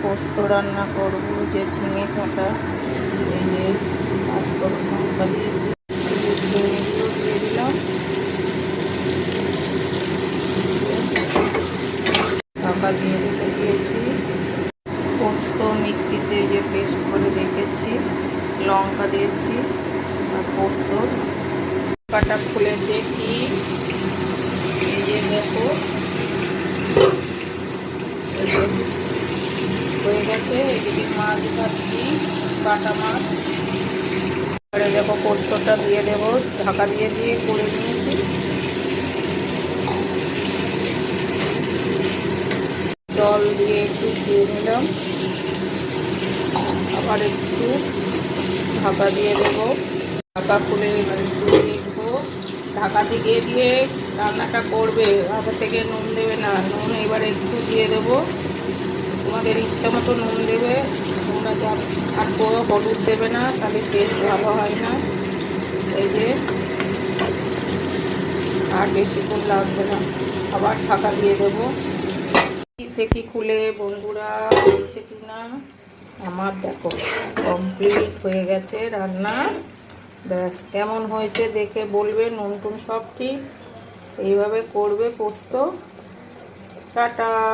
পোস্ত রান্না করব, যে ঝিঙে কাটা, এই যে পাঁচফোড়ন লঙ্কা দিয়েছি, ঝিঙেগুলো দিয়ে দিলাম, ঢাকা দিয়ে রেখে দিয়েছি। পোস্ত মিক্সিতে যে পেস্ট করে রেখেছি, লঙ্কা দিয়েছি আর পোস্ত কাটা খুলে দেখি, এই যে দেখো হয়ে গেছে। এদিকে মাছ ভাজছি, কাটা মাছ। এবারে দেখো পোস্তটা দিয়ে দেবো, ঢাকা দিয়ে দিয়ে করে নিয়েছি। জল দিয়ে একটু দিয়ে নিলাম, আবার একটু ঢাকা দিয়ে দেবো। ঢাকা খুলে এবার একটু দেখবো। ঢাকা দিয়ে দিয়ে রান্নাটা করবে, আগে থেকে নুন দেবে না, নুন এবার একটু দিয়ে দেবো, তোমাদের ইচ্ছা মতো নুন দেবে। তোমরা যা আর হলুদ দেবে না, তাহলে টেস্ট ভালো হয় না। এই যে আর বেশিক্ষণ লাগবে না, আবার ঢাকা দিয়ে দেবো। থেকে খুলে বন্ধুরা হয়েছে কিনা আমার দেখো কমপ্লিট হয়ে গেছে রান্না। ব্যাস, কেমন হয়েছে দেখে বলবে। নুন টুন সব ঠিক, এইভাবে করবে পোস্ত। টাটা।